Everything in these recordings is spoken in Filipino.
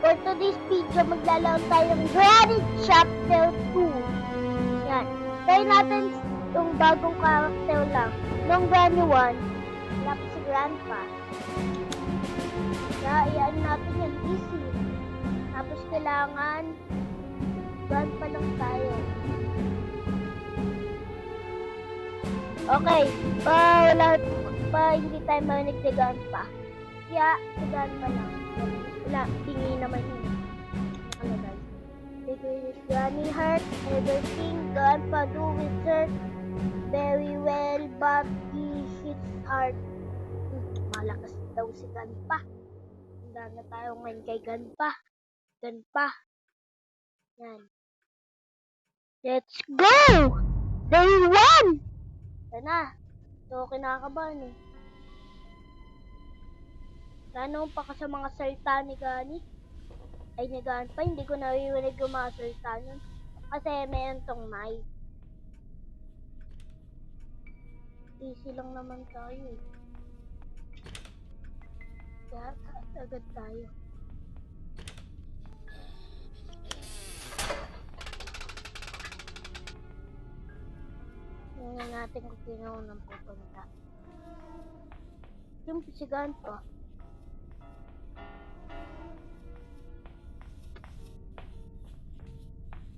For today's video, maglalaro tayo ng Granny Chapter 2. Yan. Try natin yung bagong character lang. Nung Granny 1, wala pa si Grandpa. Kaya iyan natin yung easy. Tapos kailangan Grandpa lang tayo. Okay. Hindi tayo marinig si Grandpa. Kaya si Grandpa lang. Wala, tingi naman yun. Ano guys? Because Granny hurt, everything Grandpa do with her very well, but he hits hard. Malakas daw si Grandpa. Handa na tayo ngayon kay Grandpa. Grandpa. Yan. Let's go! Day 1! Sana. So, kinakabahan eh. Tanong pa ka sa mga salita ni Gani. Ay, ni Grandpa, hindi ko naririnig yung mga salita nun. Kasi meron tong mic. Easy lang naman tayo eh. Kaya, agad tayo. Tingnan natin kung sino nang pupunta. Yung si Grandpa.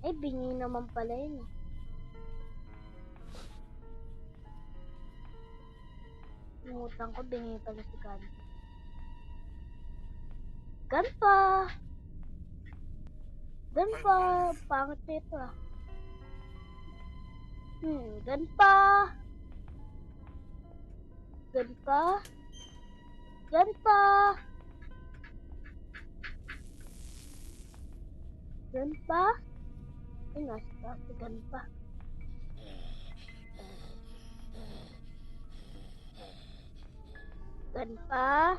Ay, bingi naman pala yun eh. Nangutang ko, bingi pala si Grandpa. Grandpa! Grandpa! Pangit nito ah. Grandpa! Grandpa? Grandpa! Grandpa? Ay, nasa si Grandpa. Grandpa?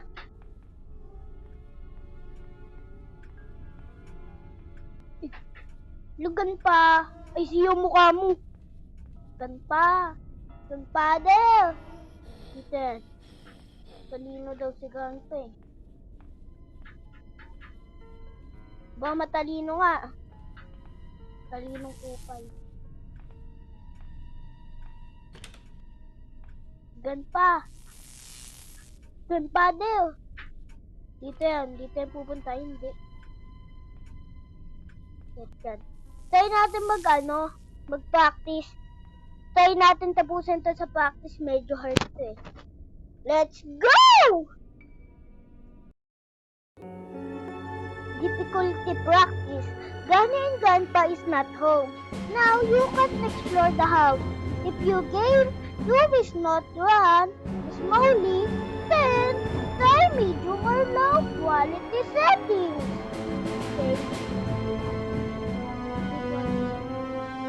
Grandpa! Ay, siyo mukha mo! Grandpa! Grandfather! Dito. Talino daw si Grandpa eh. Ba, matalino nga. Talinong kupal. Grandpa! Grandfather! Dito yan. Dito yan pupunta. Hindi. Yan. Try natin mag-practice. Try natin tapusin to sa practice. Medyo hard to eh. Let's go! Difficulty practice. Granny and Grandpa is not home. Now you can explore the house. If you gain, you wish not run slowly, then try medium or low quality settings. Okay.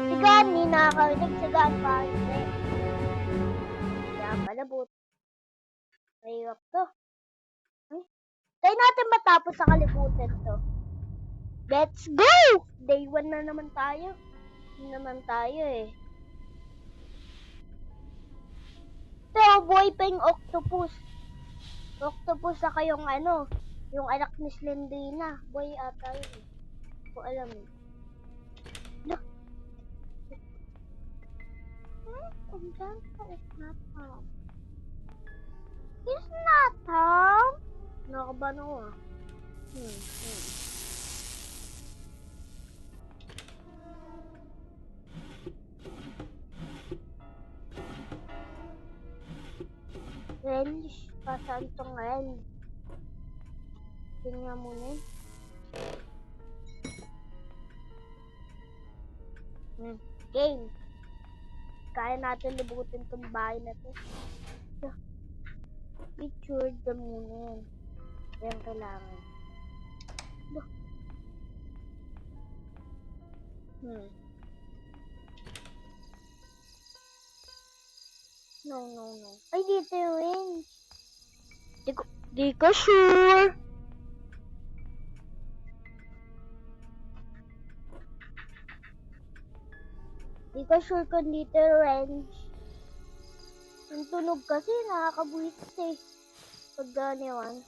Si Granny nakakarinig si Grandpa. Hindi. Kaya palabot. Mahirap to. Try natin matapos sa kalibutan to. Let's go! Day 1 na naman tayo. Hindi naman tayo eh. Pero buhay pa yung octopus. Octopus saka yung yung anak ni Slendrina. Buhay ata yun eh. Hindi ko alam eh. Look. Grandpa is not home. He's not home? Nakakaban ako ah. Range. Pasaan tong range? Tingnan mo na game. Kaya natin libutin tong bahay na to. Picture the muna yan. Yan kailangan. No. Ay, dito yung range. Di ko sure. Di ko sure kung dito yung range. Yung tunog kasi nakakabuhit eh. Pag gano'n.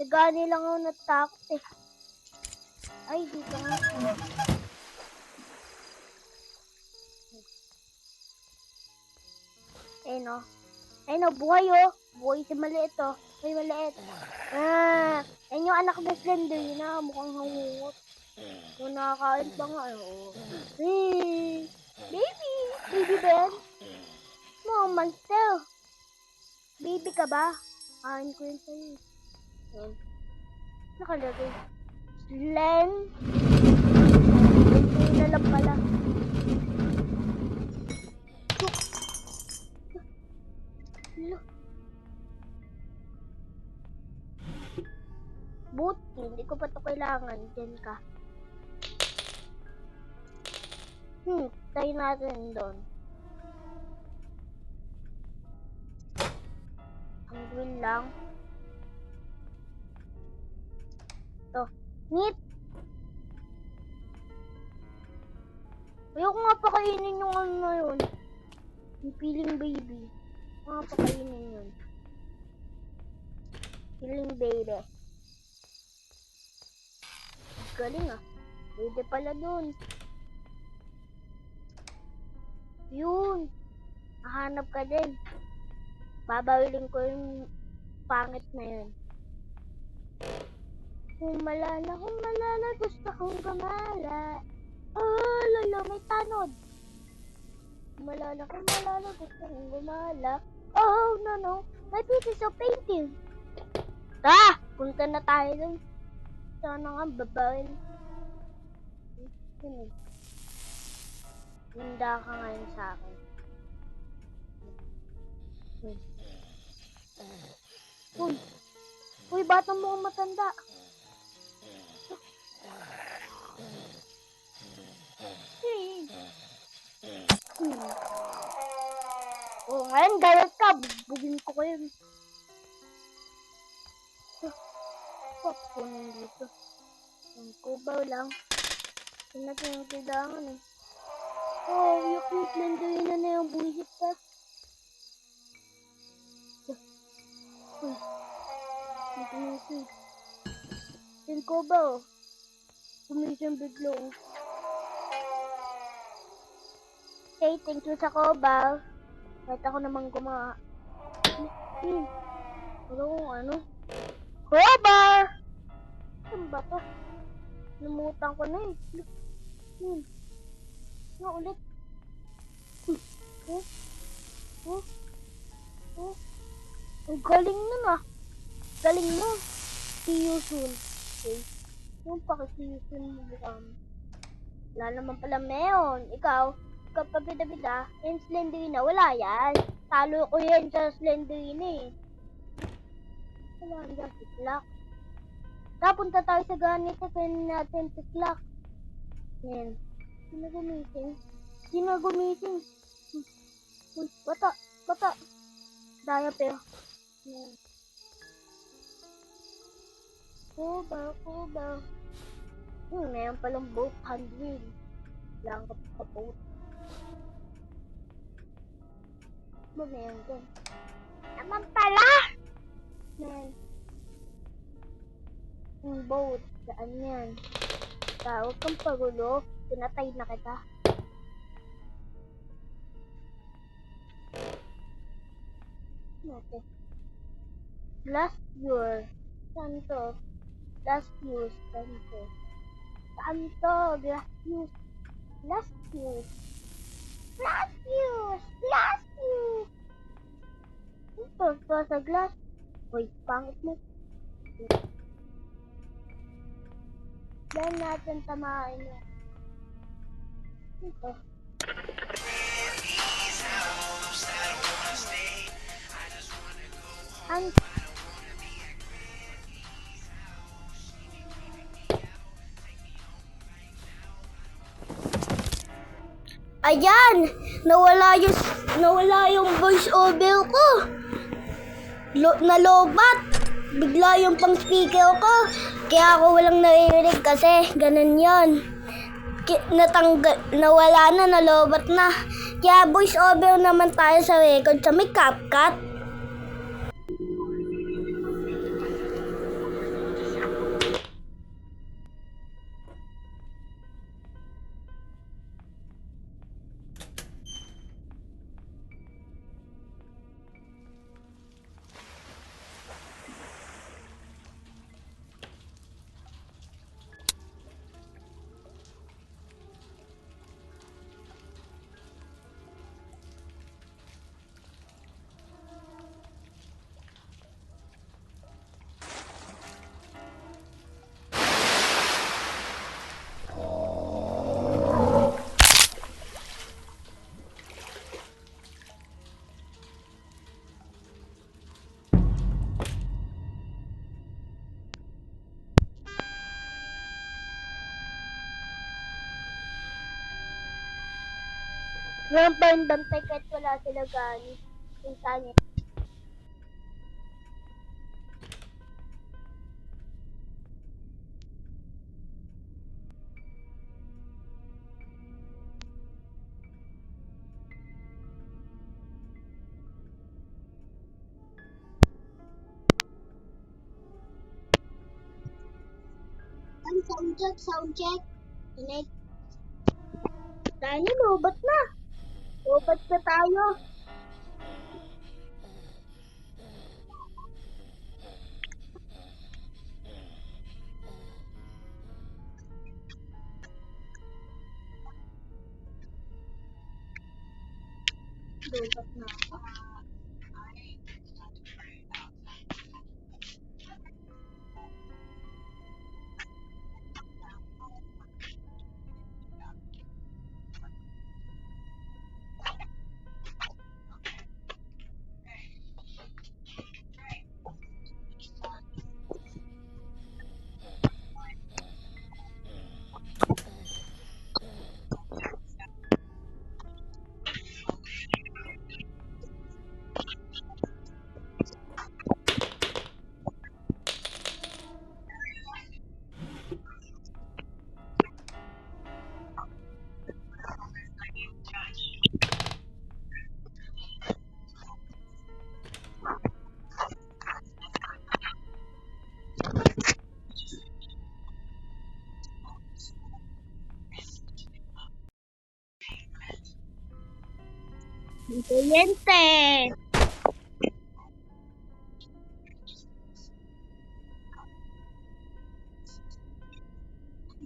Sagani lang ako natakot eh. Ay, dito nga. Ay no, buhay oh. Buhay si maliit oh. Ay, maliit. Ayun yung anak na Slenderina. Mukhang hangungot. Kung nakakain pa nga. Hey, baby! Baby Ben? Mga monster. Baby ka ba? Kain ko yun sa'yo. Yan. Nakalagay. Slen. Ito na lang pala. Buti, hindi ko pa ito kailangan. Diyan ka. Tayo natin doon. Ang grill lang. Ito. Meat! Ayoko nga pakainin yung ano na yun. Yung feeling baby. Nga pakainin yun. Feeling baby. Galing ah. Pwede pala dun. Yun. Mahanap ka din. Babawilin ko yung pangit na yun. Humalala, gusto kong gumala. Oh, lolo, may tanod. Humalala, gusto kong gumala. Oh, no. My pieces of painting. Punta na tayo dun. Sana nga, babawin. Handa ka ngayon sa akin. Uy, batang mukhang matanda. Ngayon, galit ka. Bugin ko kayo. Kunin dito. Ang kubaw lang. Hindi natin yung kailangan eh. Yung Slenderina na yung buwisit ka. Yung kubaw. Kumisan biglo. Okay, thank you sa kubaw. Kahit ako naman ano? Kubaw! Ano ba to? Namutang ko na eh. Ano ulit? Ang galing nun ah. Galing mo. See you soon. Okay. Yung see you soon mo bukang. Wala naman pala meon. Ikaw pa bida-bida. Yung Slenderina, wala yan. Talo ko yan sa Slenderina eh. Wala yan, tiklak. Punta tayo sa ganito. Kaya natin tiklak. Yan. Sino gumising? Uy, bata. Daya pero. Yan. Kubaw. Mayroon palang boat handwheel. Lang ka boat. Mayroon dun. Naman pala! Man. Yung boat. Saan yan? Huwag kang pagulo. Pinatay na kita. Okay. Last year. Santo. Last use. Ito sa glass. Uy, pangit mo. Dahil natin tamain mo. Ito. Ayan! Nawala yung voice over ko. Nalobat. Bigla yung pang speaker ko. Kaya ako walang naririnig kasi ganun yun. Nawala na, nalobat na. Kaya voice over naman tayo sa record sa may CapCut. Yung bantay kahit wala sila gani. Yung kanya. Sound check, sound check. Connect. Dani, lobat na. Lobat na tayo. Lobat na. Inteligente.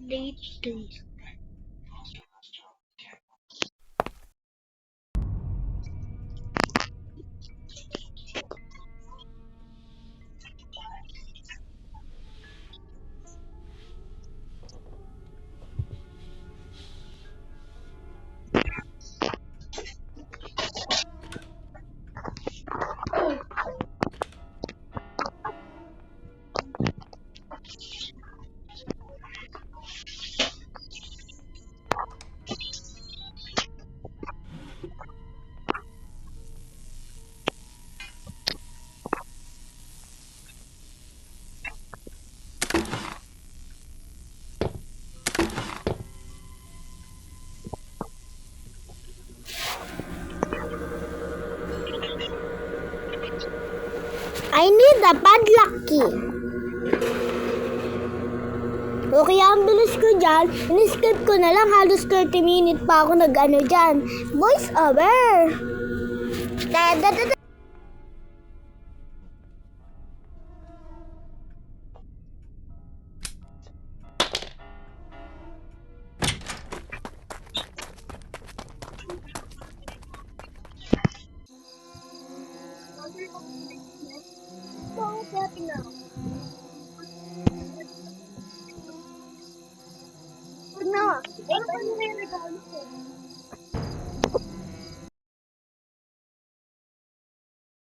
Date. I need a padlock key. Okay, ang bilis ko dyan. In-skip ko na lang. Halos 30 minutes pa ako nag-ano dyan. Voice over. Da-da-da-da. No, ito yung regalo ko.